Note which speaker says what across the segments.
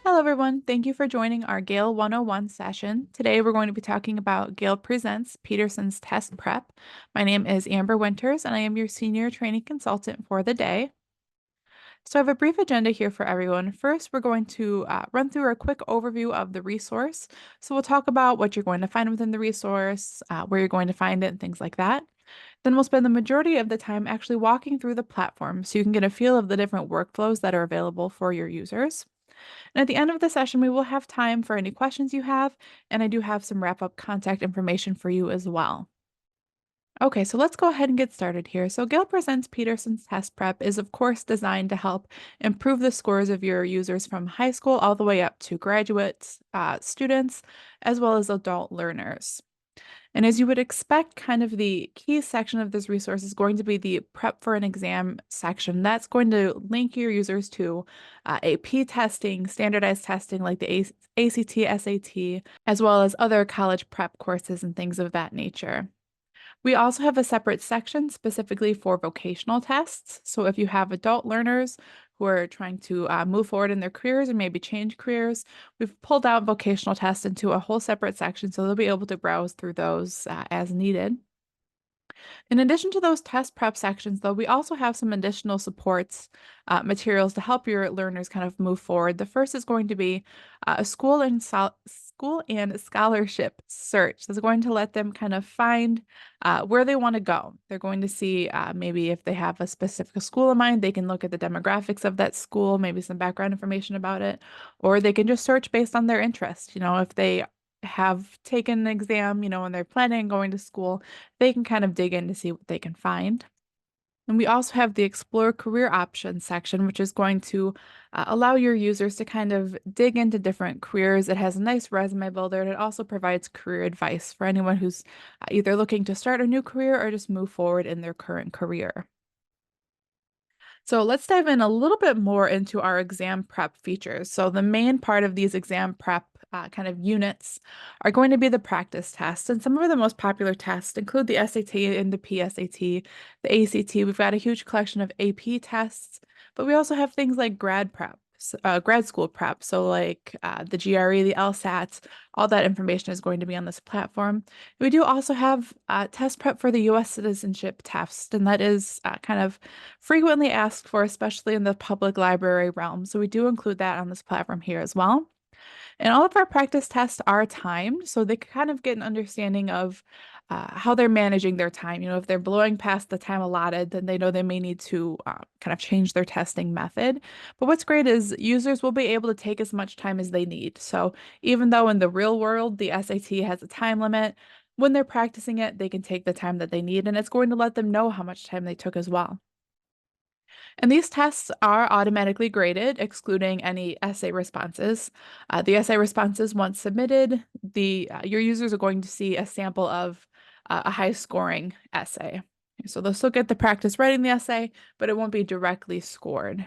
Speaker 1: Hello, everyone. Thank you for joining our Gale 101 session. Today, we're going to be talking about Gale Presents Peterson's Test Prep. My name is Amber Winters, and I am your senior training consultant for the day. So I have a brief agenda here for everyone. First, we're going to run through a quick overview of the resource. So we'll talk about what you're going to find within the resource, where you're going to find it, and things like that. Then we'll spend the majority of the time actually walking through the platform so you can get a feel of the different workflows that are available for your users. And at the end of the session, we will have time for any questions you have, and I do have some wrap-up contact information for you as well. Okay, so let's go ahead and get started here. So Gale Presents Peterson's Test Prep is of course designed to help improve the scores of your users from high school all the way up to graduate students, as well as adult learners. And as you would expect, kind of the key section of this resource is going to be the prep for an exam section. That's going to link your users to AP testing, standardized testing like the ACT, SAT, as well as other college prep courses and things of that nature. We also have a separate section specifically for vocational tests. So if you have adult learners who are trying to move forward in their careers or maybe change careers, we've pulled out vocational tests into a whole separate section so they'll be able to browse through those as needed. In addition to those test prep sections, though, we also have some additional supports materials to help your learners kind of move forward. The first is going to be a school and scholarship search. That's going to let them kind of find where they want to go. They're going to see maybe if they have a specific school in mind, they can look at the demographics of that school, maybe some background information about it, or they can just search based on their interest. If they have taken an exam, and they're planning on going to school, they can kind of dig in to see what they can find. And we also have the Explore Career Options section, which is going to allow your users to kind of dig into different careers. It has a nice resume builder, and it also provides career advice for anyone who's either looking to start a new career or just move forward in their current career. So let's dive in a little bit more into our exam prep features. So the main part of these exam prep kind of units are going to be the practice tests. And some of the most popular tests include the SAT and the PSAT, the ACT. We've got a huge collection of AP tests, but we also have things like grad school prep. So like the GRE, the LSAT, all that information is going to be on this platform. We do also have test prep for the US citizenship test, and that is kind of frequently asked for, especially in the public library realm. So we do include that on this platform here as well. And all of our practice tests are timed, so they kind of get an understanding of how they're managing their time. If they're blowing past the time allotted, then they know they may need to kind of change their testing method. But what's great is users will be able to take as much time as they need. So even though in the real world, the SAT has a time limit, when they're practicing it, they can take the time that they need, and it's going to let them know how much time they took as well. And these tests are automatically graded, excluding any essay responses. The essay responses, once submitted, your users are going to see a sample of a high-scoring essay. So they'll still get the practice writing the essay, but it won't be directly scored.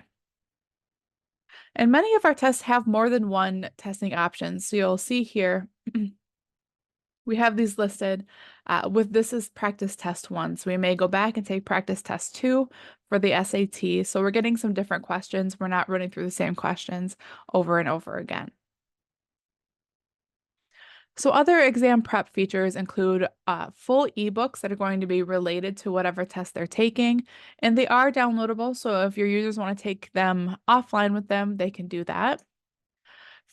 Speaker 1: And many of our tests have more than one testing option. So you'll see here, we have these listed with this is practice test 1. So we may go back and take practice test 2 for the SAT. So we're getting some different questions. We're not running through the same questions over and over again. So other exam prep features include full ebooks that are going to be related to whatever test they're taking, and they are downloadable. So if your users want to take them offline with them, they can do that.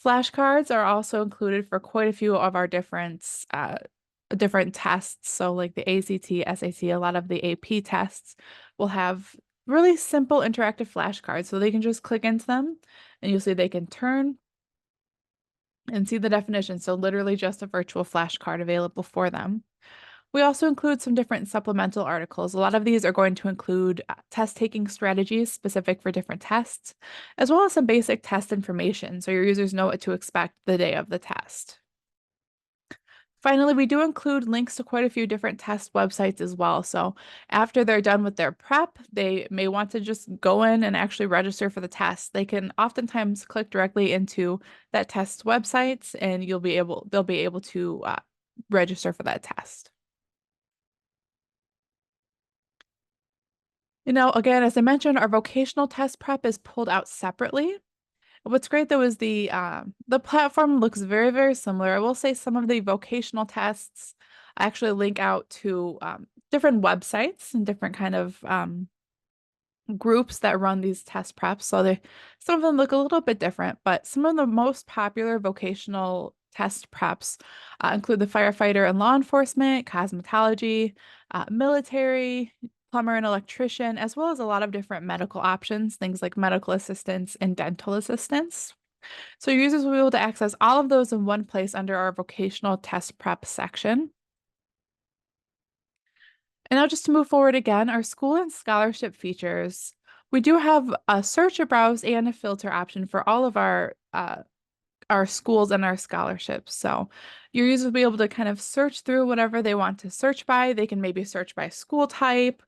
Speaker 1: Flashcards are also included for quite a few of our different tests. So like the ACT, SAT, a lot of the AP tests will have really simple interactive flashcards. So they can just click into them and you'll see they can turn and see the definition. So literally just a virtual flashcard available for them. We also include some different supplemental articles. A lot of these are going to include test taking strategies specific for different tests, as well as some basic test information so your users know what to expect the day of the test. Finally, we do include links to quite a few different test websites as well. So after they're done with their prep, they may want to just go in and actually register for the test. They can oftentimes click directly into that test website and they'll be able to register for that test. Again, as I mentioned, our vocational test prep is pulled out separately. What's great though is the platform looks very, very similar. I will say some of the vocational tests I actually link out to different websites and different kind of groups that run these test preps. So they some of them look a little bit different, but some of the most popular vocational test preps include the firefighter and law enforcement, cosmetology, military, plumber and electrician, as well as a lot of different medical options, things like medical assistants and dental assistants. So users will be able to access all of those in one place under our vocational test prep section. And now just to move forward again, our school and scholarship features. We do have a search, a browse, and a filter option for all of our schools and our scholarships. So your users will be able to kind of search through whatever they want to search by. They can maybe search by school type,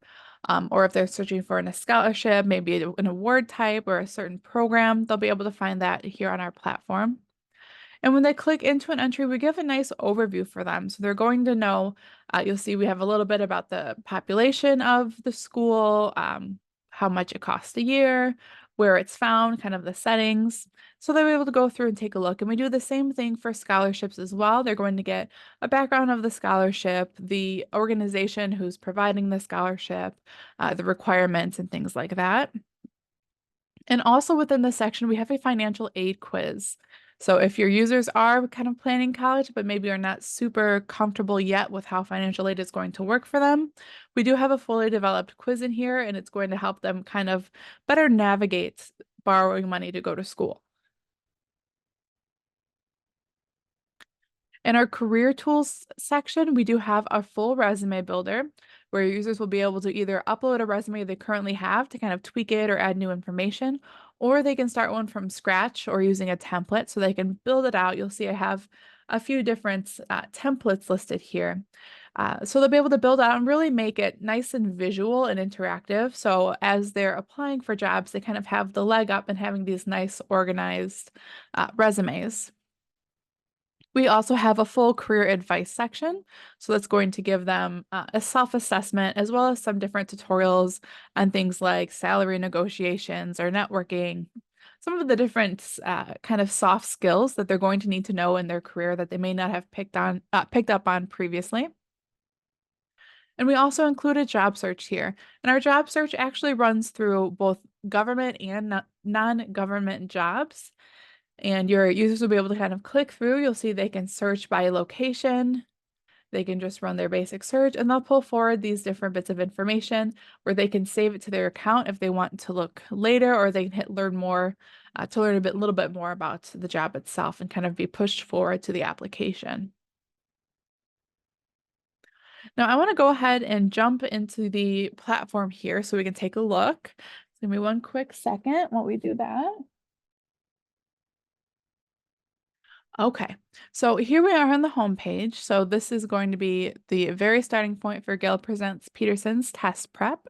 Speaker 1: or if they're searching for a scholarship, maybe an award type or a certain program, they'll be able to find that here on our platform. And when they click into an entry, we give a nice overview for them. So they're going to know, you'll see we have a little bit about the population of the school, how much it costs a year, where it's found, kind of the settings. So they're able to go through and take a look. And we do the same thing for scholarships as well. They're going to get a background of the scholarship, the organization who's providing the scholarship, the requirements, and things like that. And also within this section, we have a financial aid quiz. So if your users are kind of planning college, but maybe are not super comfortable yet with how financial aid is going to work for them, we do have a fully developed quiz in here, and it's going to help them kind of better navigate borrowing money to go to school. In our career tools section, we do have a full resume builder where users will be able to either upload a resume they currently have to kind of tweak it or add new information, or they can start one from scratch or using a template so they can build it out. You'll see I have a few different templates listed here. So they'll be able to build out and really make it nice and visual and interactive. So as they're applying for jobs, they kind of have the leg up in having these nice organized resumes. We also have a full career advice section. So that's going to give them a self-assessment as well as some different tutorials on things like salary negotiations or networking, some of the different kind of soft skills that they're going to need to know in their career that they may not have picked up on previously. And we also include a job search here. And our job search actually runs through both government and non-government jobs. And your users will be able to kind of click through. You'll see they can search by location. They can just run their basic search and they'll pull forward these different bits of information where they can save it to their account if they want to look later, or they can hit learn more to learn little bit more about the job itself and kind of be pushed forward to the application. Now I want to go ahead and jump into the platform here so we can take a look. Give me one quick second while we do that. Okay, so here we are on the home page. So this is going to be the very starting point for Gale Presents Peterson's test prep.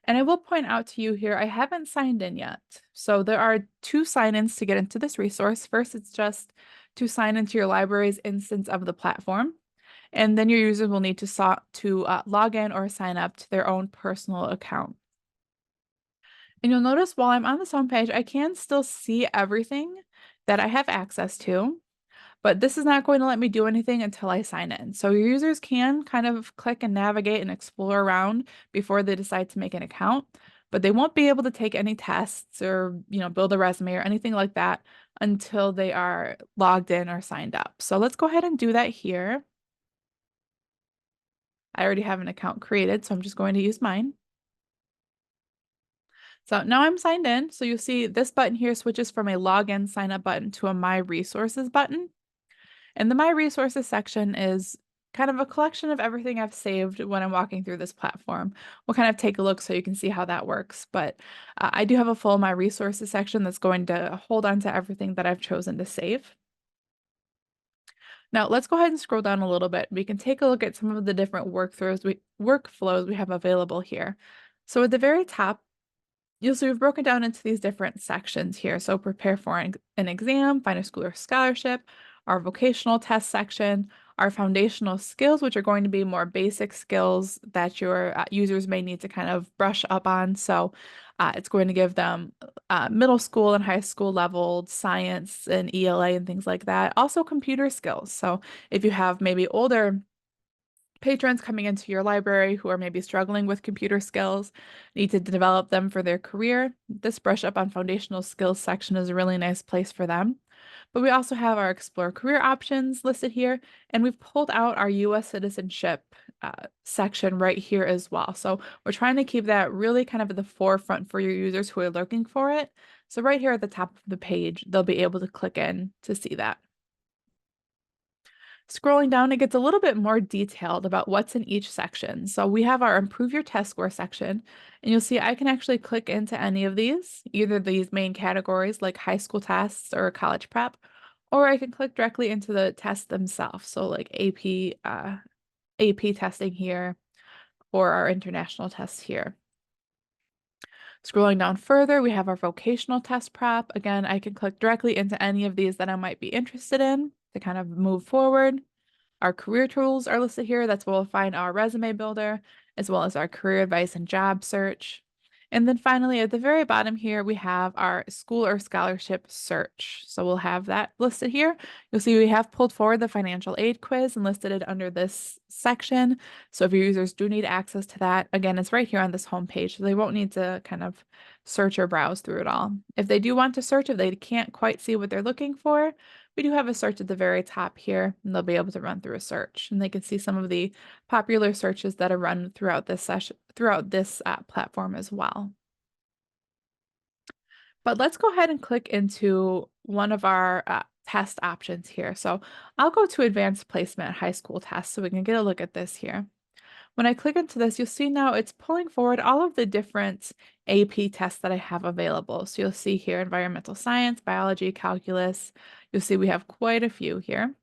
Speaker 1: And I will point out to you here, I haven't signed in yet. So there are two sign-ins to get into this resource. First, it's just to sign into your library's instance of the platform. And then your users will need to log in or sign up to their own personal account. And you'll notice while I'm on this home page, I can still see everything that I have access to. But this is not going to let me do anything until I sign in. So your users can kind of click and navigate and explore around before they decide to make an account, but they won't be able to take any tests or, build a resume or anything like that until they are logged in or signed up. So let's go ahead and do that here. I already have an account created, so I'm just going to use mine. So now I'm signed in. So you'll see this button here switches from a login sign up button to a My Resources button. And the My Resources section is kind of a collection of everything I've saved when I'm walking through this platform. We'll kind of take a look so you can see how that works. But I do have a full My Resources section that's going to hold on to everything that I've chosen to save. Now let's go ahead and scroll down a little bit. We can take a look at some of the different workflows we have available here. So at the very top, you'll see we've broken down into these different sections here. So prepare for an exam, find a school or scholarship, our vocational test section, our foundational skills, which are going to be more basic skills that your users may need to kind of brush up on. So it's going to give them middle school and high school level science and ELA and things like that. Also computer skills. So if you have maybe older patrons coming into your library who are maybe struggling with computer skills, need to develop them for their career, this brush up on foundational skills section is a really nice place for them. But we also have our explore career options listed here, and we've pulled out our US citizenship section right here as well. So we're trying to keep that really kind of at the forefront for your users who are looking for it. So right here at the top of the page, they'll be able to click in to see that. Scrolling down, it gets a little bit more detailed about what's in each section. So we have our improve your test score section, and you'll see I can actually click into any of these, either these main categories like high school tests or college prep, or I can click directly into the tests themselves. So like AP testing here, or our international tests here. Scrolling down further, we have our vocational test prep. Again, I can click directly into any of these that I might be interested in to kind of move forward. Our career tools are listed here. That's where we'll find our resume builder, as well as our career advice and job search. And then finally, at the very bottom here, we have our school or scholarship search. So we'll have that listed here. You'll see we have pulled forward the financial aid quiz and listed it under this section. So if your users do need access to that, again, it's right here on this home page. So they won't need to kind of search or browse through it all. If they do want to search, if they can't quite see what they're looking for, we do have a search at the very top here, and they'll be able to run through a search, and they can see some of the popular searches that are run throughout this session, throughout this platform as well. But let's go ahead and click into one of our test options here. So I'll go to advanced placement high school tests so we can get a look at this here. When I click into this, you'll see now it's pulling forward all of the different AP tests that I have available. So you'll see here environmental science, biology, calculus. You'll see we have quite a few here.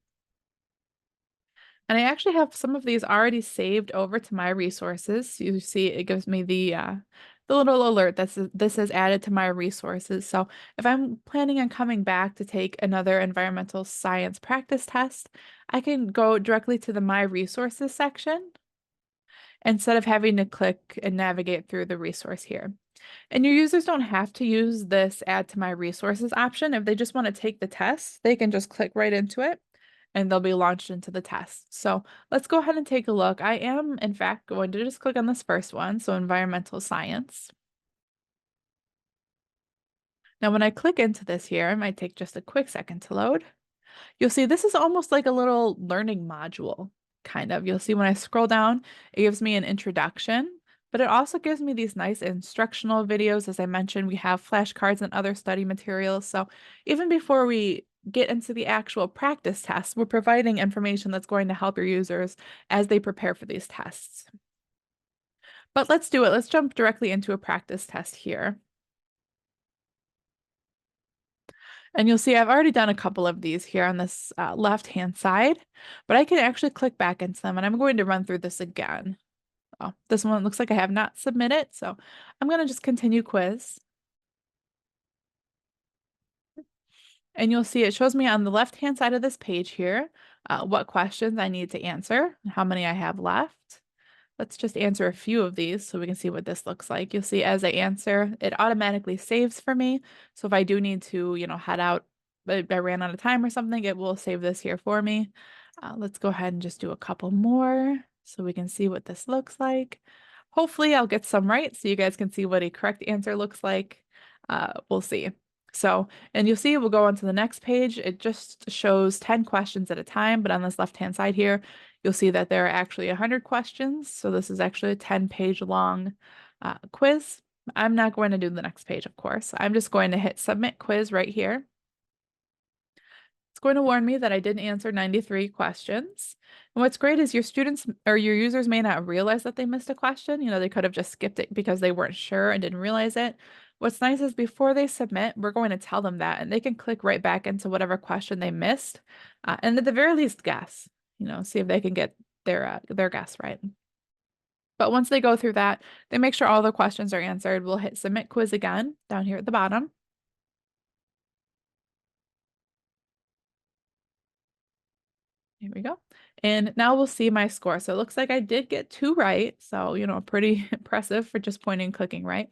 Speaker 1: And I actually have some of these already saved over to my resources. You see it gives me the little alert that says this is added to my resources. So if I'm planning on coming back to take another environmental science practice test, I can go directly to the My Resources section instead of having to click and navigate through the resource here. And your users don't have to use this add to my resources option. If they just want to take the test, they can just click right into it and they'll be launched into the test. So let's go ahead and take a look. I am, in fact, going to just click on this first one, so environmental science. Now, when I click into this here, it might take just a quick second to load. You'll see this is almost like a little learning module, kind of. You'll see when I scroll down, it gives me an introduction, but it also gives me these nice instructional videos. As I mentioned, we have flashcards and other study materials. So even before we get into the actual practice tests, we're providing information that's going to help your users as they prepare for these tests. But let's do it. Let's jump directly into a practice test here. And you'll see I've already done a couple of these here on this left-hand side, but I can actually click back into them and I'm going to run through this again. Oh, this one looks like I have not submitted, so I'm going to just continue quiz. And you'll see it shows me on the left-hand side of this page here what questions I need to answer and how many I have left. Let's just answer a few of these so we can see what this looks like. You'll see as I answer, it automatically saves for me. So if I do need to, head out, but I ran out of time or something, it will save this here for me. Let's go ahead and just do a couple more so we can see what this looks like. Hopefully I'll get some right so you guys can see what a correct answer looks like. We'll see. So, and you'll see we'll go on to the next page. It just shows 10 questions at a time, but on this left-hand side here, you'll see that there are actually 100 questions. So this is actually a 10-page long quiz. I'm not going to do the next page, of course. I'm just going to hit submit quiz right here. It's going to warn me that I didn't answer 93 questions. And what's great is your students or your users may not realize that they missed a question. They could have just skipped it because they weren't sure and didn't realize it. What's nice is before they submit, we're going to tell them that and they can click right back into whatever question they missed. And at the very least guess, see if they can get their guess right. But once they go through that, they make sure all the questions are answered. We'll hit submit quiz again down here at the bottom. Here we go. And now we'll see my score. So it looks like I did get two right. So, pretty impressive for just pointing and clicking, right?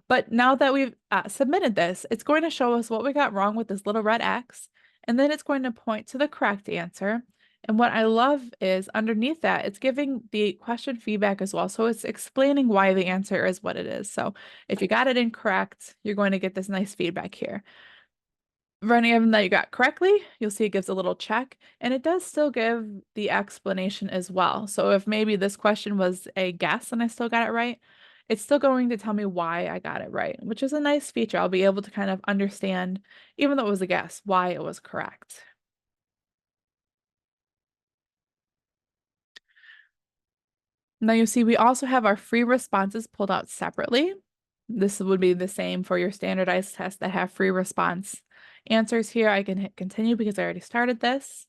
Speaker 1: But now that we've submitted this, it's going to show us what we got wrong with this little red X. And then it's going to point to the correct answer. And what I love is underneath that, it's giving the question feedback as well. So it's explaining why the answer is what it is. So if you got it incorrect, you're going to get this nice feedback here. For any of them that you got correctly, you'll see it gives a little check, and it does still give the explanation as well. So if maybe this question was a guess and I still got it right, it's still going to tell me why I got it right, which is a nice feature. I'll be able to kind of understand, even though it was a guess, why it was correct. Now you see we also have our free responses pulled out separately. This would be the same for your standardized tests that have free response answers here. I can hit continue because I already started this,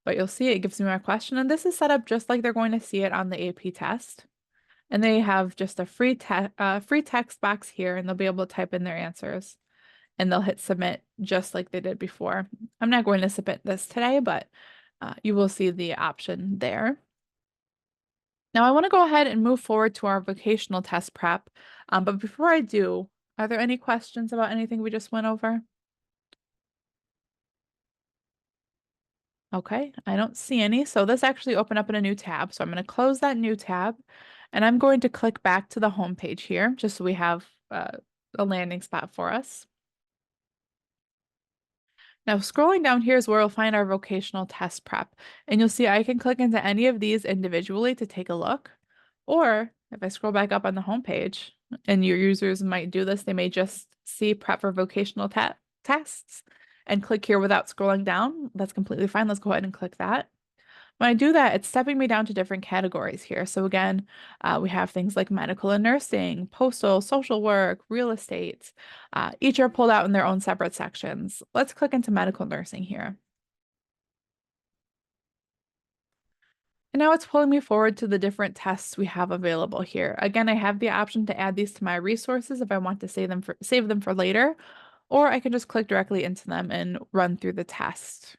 Speaker 1: but you'll see it gives me my question. And this is set up just like they're going to see it on the AP test. And they have just a free text box here, and they'll be able to type in their answers, and they'll hit submit just like they did before. I'm not going to submit this today, but you will see the option there. Now I want to go ahead and move forward to our vocational test prep. But before I do, are there any questions about anything we just went over? Okay, I don't see any. So this actually opened up in a new tab. So I'm going to close that new tab, and I'm going to click back to the home page here, just so we have a landing spot for us. Now, scrolling down here is where we'll find our vocational test prep. And you'll see I can click into any of these individually to take a look. Or if I scroll back up on the home page, and your users might do this, they may just see prep for vocational tests and click here without scrolling down. That's completely fine. Let's go ahead and click that. When I do that, it's stepping me down to different categories here. So again, we have things like medical and nursing, postal, social work, real estate. Each are pulled out in their own separate sections. Let's click into medical nursing here. And now it's pulling me forward to the different tests we have available here. Again, I have the option to add these to my resources if I want to save them for later, or I can just click directly into them and run through the test.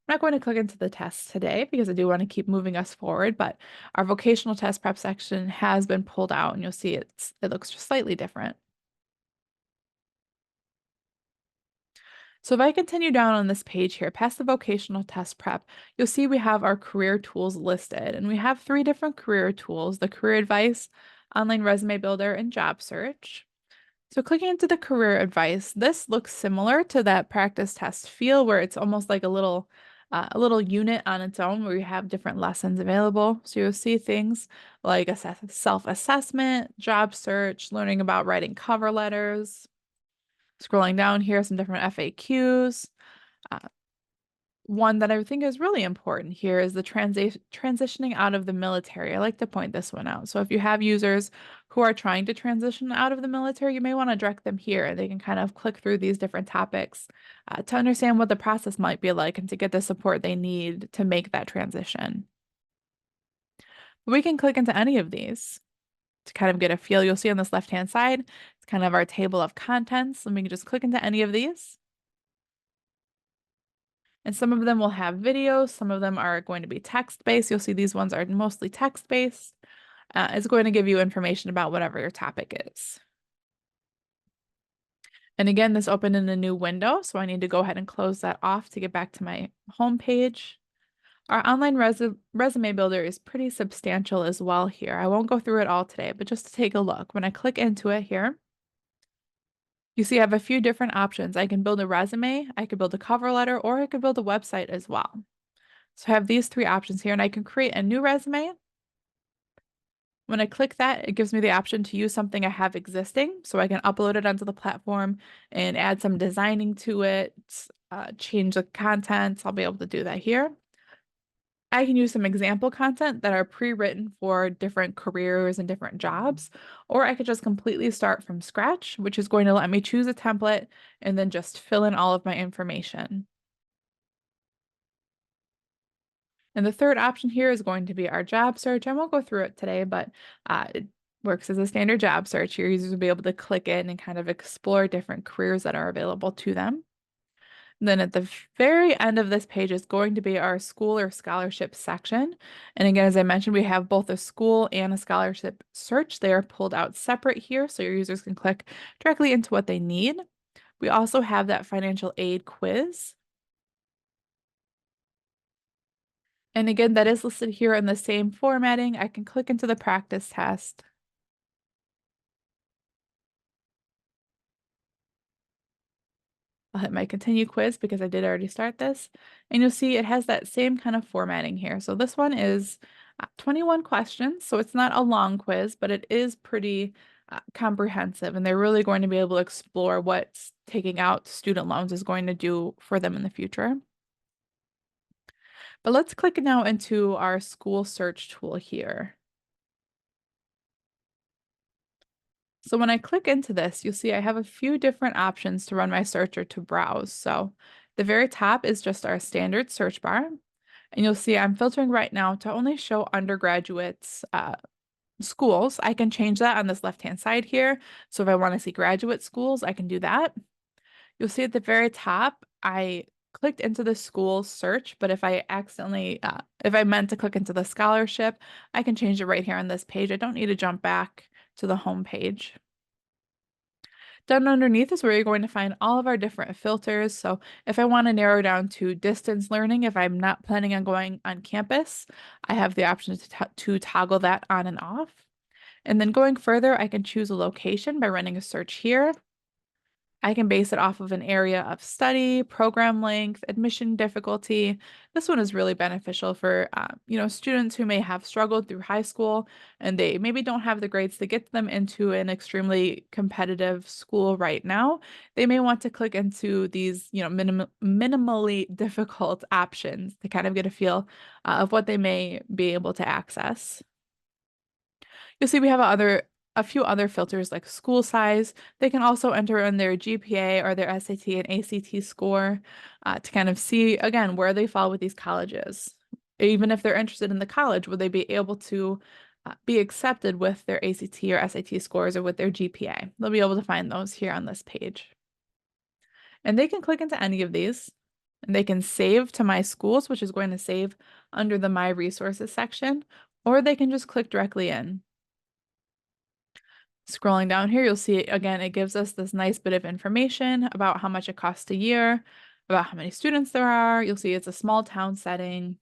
Speaker 1: I'm not going to click into the test today because I do want to keep moving us forward, but our vocational test prep section has been pulled out, and you'll see it looks just slightly different. So if I continue down on this page here, past the vocational test prep, you'll see we have our career tools listed, and we have three different career tools: the career advice, online resume builder, and job search. So clicking into the career advice, this looks similar to that practice test feel where it's almost like a little unit on its own where you have different lessons available. So you'll see things like self-assessment, job search, learning about writing cover letters. Scrolling down here, some different FAQs. Uh, One that I think is really important here is the transitioning out of the military. I like to point this one out. So if you have users who are trying to transition out of the military, you may want to direct them here. They can kind of click through these different topics to understand what the process might be like and to get the support they need to make that transition. We can click into any of these to kind of get a feel. You'll see on this left-hand side, it's kind of our table of contents. And we can just click into any of these. And some of them will have videos, some of them are going to be text-based. You'll see these ones are mostly text-based. It's going to give you information about whatever your topic is. And again, this opened in a new window, so I need to go ahead and close that off to get back to my home page. Our online resume builder is pretty substantial as well here. I won't go through it all today, but just to take a look. When I click into it here, you see I have a few different options. I can build a resume, I could build a cover letter, or I could build a website as well. So I have these three options here, and I can create a new resume. When I click that, it gives me the option to use something I have existing, so I can upload it onto the platform and add some designing to it, change the content. I'll be able to do that here. I can use some example content that are pre-written for different careers and different jobs, or I could just completely start from scratch, which is going to let me choose a template and then just fill in all of my information. And the third option here is going to be our job search. I won't go through it today, but it works as a standard job search. Your users will be able to click in and kind of explore different careers that are available to them. Then at the very end of this page is going to be our school or scholarship section. And again, as I mentioned, we have both a school and a scholarship search. They are pulled out separate here, so your users can click directly into what they need. We also have that financial aid quiz. And again, that is listed here in the same formatting. I can click into the practice test. I'll hit my continue quiz because I did already start this. And you'll see it has that same kind of formatting here. So this one is 21 questions. So it's not a long quiz, but it is pretty comprehensive. And they're really going to be able to explore what taking out student loans is going to do for them in the future. But let's click now into our school search tool here. So when I click into this, you'll see I have a few different options to run my search or to browse. So the very top is just our standard search bar. And you'll see I'm filtering right now to only show undergraduates schools. I can change that on this left-hand side here. So if I want to see graduate schools, I can do that. You'll see at the very top, I clicked into the school search, but if I accidentally, if I meant to click into the scholarship, I can change it right here on this page. I don't need to jump back to the home page. Down underneath is where you're going to find all of our different filters. So if I want to narrow down to distance learning, if I'm not planning on going on campus, I have the option to toggle that on and off. And then going further, I can choose a location by running a search here. I can base it off of an area of study, program length, admission difficulty. This one is really beneficial for students who may have struggled through high school and they maybe don't have the grades to get them into an extremely competitive school right now. They may want to click into these, minimally difficult options to kind of get a feel of what they may be able to access. You'll see we have a few other filters like school size. They can also enter in their GPA or their SAT and ACT score to kind of see, again, where they fall with these colleges. Even if they're interested in the college, would they be able to be accepted with their ACT or SAT scores or with their GPA? They'll be able to find those here on this page. And they can click into any of these. And they can save to My Schools, which is going to save under the My Resources section, or they can just click directly in. Scrolling down here, you'll see again, it gives us this nice bit of information about how much it costs a year, about how many students there are. You'll see it's a small town setting.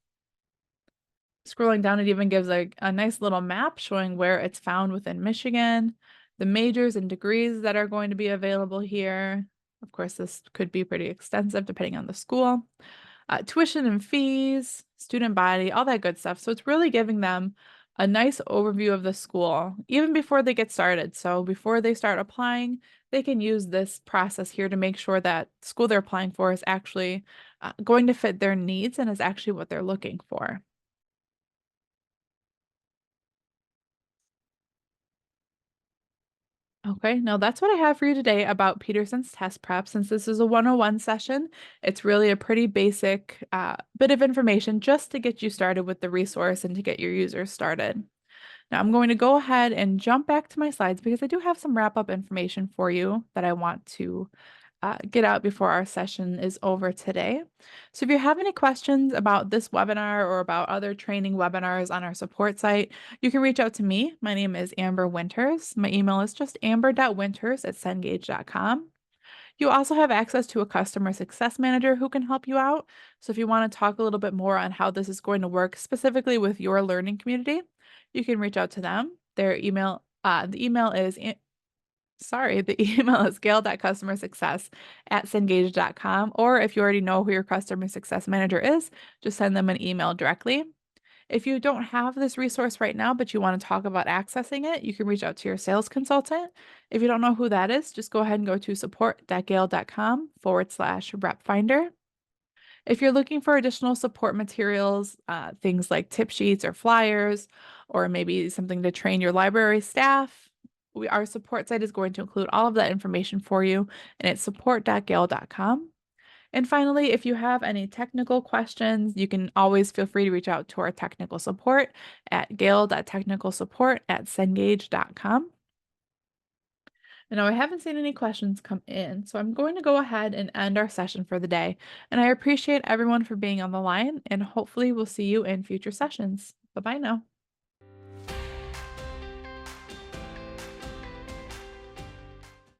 Speaker 1: Scrolling down, it even gives a nice little map showing where it's found within Michigan, the majors and degrees that are going to be available here. Of course, this could be pretty extensive depending on the school. Tuition and fees, student body, all that good stuff. So it's really giving them a nice overview of the school even before they get started. So before they start applying, they can use this process here to make sure that the school they're applying for is actually going to fit their needs and is actually what they're looking for. Okay, now that's what I have for you today about Peterson's test prep. Since this is a 101 session, it's really a pretty basic bit of information just to get you started with the resource and to get your users started. Now I'm going to go ahead and jump back to my slides because I do have some wrap-up information for you that I want to get out before our session is over today. So if you have any questions about this webinar or about other training webinars on our support site, you can reach out to me. My name is Amber Winters. My email is just amber.winters@cengage.com. You also have access to a customer success manager who can help you out. So if you want to talk a little bit more on how this is going to work specifically with your learning community, you can reach out to them. Their email, the email is the email is gale.customersuccess@cengage.com. Or if you already know who your customer success manager is, just send them an email directly. If you don't have this resource right now, but you want to talk about accessing it, you can reach out to your sales consultant. If you don't know who that is, just go ahead and go to support.gale.com/rep finder. If you're looking for additional support materials, things like tip sheets or flyers, or maybe something to train your library staff, our support site is going to include all of that information for you, and it's support.gale.com. And finally, if you have any technical questions, you can always feel free to reach out to our technical support at gale.technicalsupport@cengage.com. And now I haven't seen any questions come in, so I'm going to go ahead and end our session for the day. And I appreciate everyone for being on the line, and hopefully we'll see you in future sessions. Bye bye now.